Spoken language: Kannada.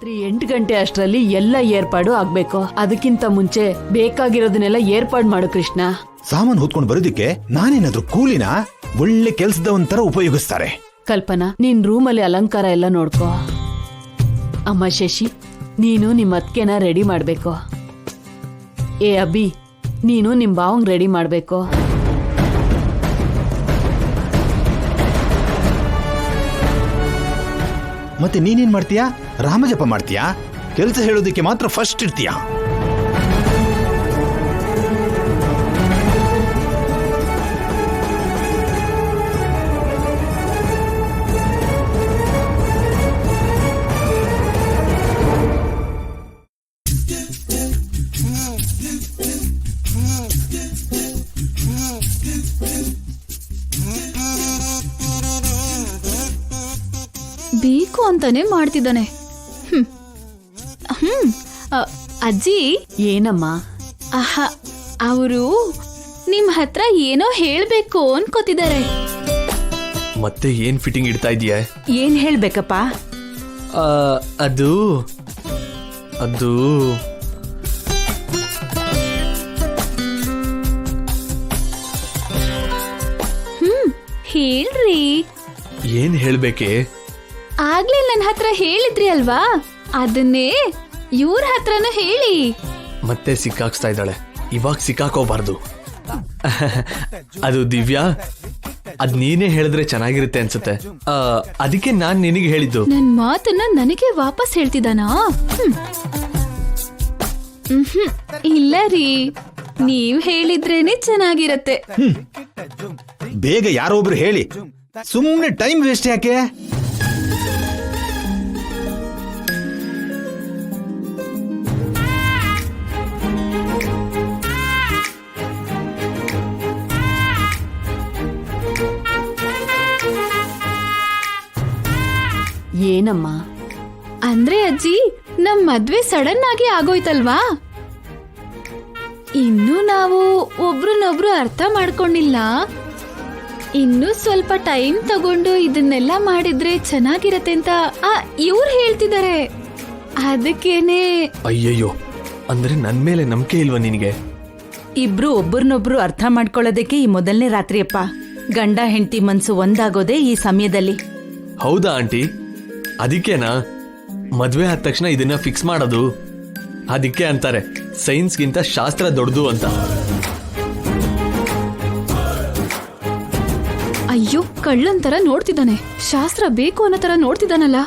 ರಾತ್ರಿ 8 ಗಂಟೆ ಅಷ್ಟರಲ್ಲಿ ಎಲ್ಲ ಏರ್ಪಾಡು ಆಗ್ಬೇಕು. ಅದಕ್ಕಿಂತ ಮುಂಚೆ ಬೇಕಾಗಿರೋದನ್ನೆಲ್ಲ ಏರ್ಪಾಡು ಮಾಡು ಕೃಷ್ಣ. ಸಾಮಾನು ಹೊತ್ಕೊಂಡು ಬರೋದಿಕ್ಕೆ ನಾನೇನಾದ್ರೂ ಕೂಲಿನ? ಒಳ್ಳೆ ಕೆಲ್ಸದವಂತರ ಉಪಯೋಗಿಸ್ತಾರೆ. ಕಲ್ಪನಾ, ನೀನ್ ರೂಮಲ್ಲಿ ಅಲಂಕಾರ ಎಲ್ಲ ನೋಡ್ಕೋ. ಅಮ್ಮ ಶಶಿ, ನೀನು ನಿಮ್ಮ ಅತ್ಕೆನ ರೆಡಿ ಮಾಡ್ಬೇಕು. ಏ ಅಭಿ, ನೀನು ನಿಮ್ ಬಾವಂಗ್ ರೆಡಿ ಮಾಡ್ಬೇಕು. ಮತ್ತೆ ನೀನೇನ್ ಮಾಡ್ತೀಯಾ? ರಾಮಜಪ ಮಾಡ್ತೀಯಾ? ಕೆಲ್ಸ ಹೇಳೋದಿಕ್ಕೆ ಮಾತ್ರ ಫಸ್ಟ್ ಇರ್ತೀಯಾ? ಬೇಕು ಅಂತಾನೆ ಮಾಡ್ತಿದ್ದಾನೆ. ಅಜ್ಜಿ. ಏನಮ್ಮ? ಅವರು ನಿಮ್ ಹತ್ರ ಏನೋ ಹೇಳ್ಬೇಕು ಅನ್ಕೋತಿದ್ದಾರೆ. ಮತ್ತೆ ಏನ್ ಫಿಟ್ಟಿಂಗ್ ಇಡ್ತಾ ಇದೀಯ? ಏನ್ ಹೇಳ್ಬೇಕಪ್ಪ? ಅದು ಅದು ಹೇಳ್ರಿ. ಏನ್ ಹೇಳ್ಬೇಕೆ? ಆಗ್ಲೇ ನನ್ನ ಹತ್ರ ಹೇಳಿದ್ರಿ ಅಲ್ವಾ, ಅದನ್ನೇ ಇವ್ರ ಹತ್ರನೂ ಹೇಳಿ. ಮತ್ತೆ ಸಿಕ್ಕಾಕ್ಸ್ತಾ ಇದ್ದಾಳೆ. ಇವಾಗ ಸಿಕ್ಕಾಕೋಬಾರ್ದು. ಅದು ದಿವ್ಯಾ, ಅದ್ ನೀನೇ ಹೇಳಿದ್ರೆ ಚೆನ್ನಾಗಿರುತ್ತೆ ಅನ್ಸುತ್ತೆ. ಅದಕ್ಕೆ ನಾನ್ ನಿನಗೆ ಹೇಳಿದ್ದು. ನನ್ ಮಾತನ್ನ ನನಗೆ ವಾಪಸ್ ಹೇಳ್ತಿದ್ದಾನಾ? ಇಲ್ಲ ರೀ, ನೀವ್ ಹೇಳಿದ್ರೇನೆ ಚೆನ್ನಾಗಿರತ್ತೆ. ಬೇಗ ಯಾರೋ ಒಬ್ರು ಹೇಳಿ, ಸುಮ್ನೆ ಟೈಮ್ ವೇಸ್ಟ್ ಯಾಕೆ? ಏನಮ್ಮ? ಅಂದ್ರೆ ಅಜ್ಜಿ, ನಮ್ ಮದ್ವೆ ಸಡನ್ ಆಗಿ ಆಗೋಯ್ತಲ್ವಾ, ಇನ್ನು ನಾವು ಒಬ್ರನ್ನೊಬ್ರು ಅರ್ಥ ಮಾಡ್ಕೊಂಡಿಲ್ಲ. ಇನ್ನು ಸ್ವಲ್ಪ ಟೈಮ್ ತಗೊಂಡು ಇದನ್ನೆಲ್ಲ ಮಾಡಿದ್ರೆ ಚೆನ್ನಾಗಿರತ್ತೆ ಅಂತ ಇವ್ರು ಹೇಳ್ತಿದ್ದಾರೆ. ಅದಕ್ಕೇನೆ. ಅಯ್ಯಯ್ಯೋ, ಅಂದ್ರೆ ನನ್ ಮೇಲೆ ನಂಬಿಕೆ ಇಲ್ವಾ ನಿನಗೆ? ಇಬ್ರು ಒಬ್ಬರನ್ನೊಬ್ರು ಅರ್ಥ ಮಾಡ್ಕೊಳ್ಳೋದಕ್ಕೆ ಈ ಮೊದಲನೇ ರಾತ್ರಿಯಪ್ಪ. ಗಂಡ ಹೆಂಡತಿ ಮನ್ಸು ಒಂದಾಗೋದೇ ಈ ಸಮಯದಲ್ಲಿ. ಹೌದಾ ಆಂಟಿ? ಅದಕ್ಕೇನಾ ಮದ್ವೆ ಆದ ತಕ್ಷಣ ಇದನ್ನ ಫಿಕ್ಸ್ ಮಾಡೋದು? ಅದಕ್ಕೆ ಅಂತಾರೆ ಸೈನ್ಸ್ಗಿಂತ ಶಾಸ್ತ್ರ ದೊಡ್ಡದು ಅಂತ. ಅಯ್ಯೋ, ಕಳ್ಳನ್ ತರ ನೋಡ್ತಿದ್ದಾನೆ. ಶಾಸ್ತ್ರ ಬೇಕು ಅನ್ನೋ ತರ ನೋಡ್ತಿದ್ದಾನಲ್ಲ.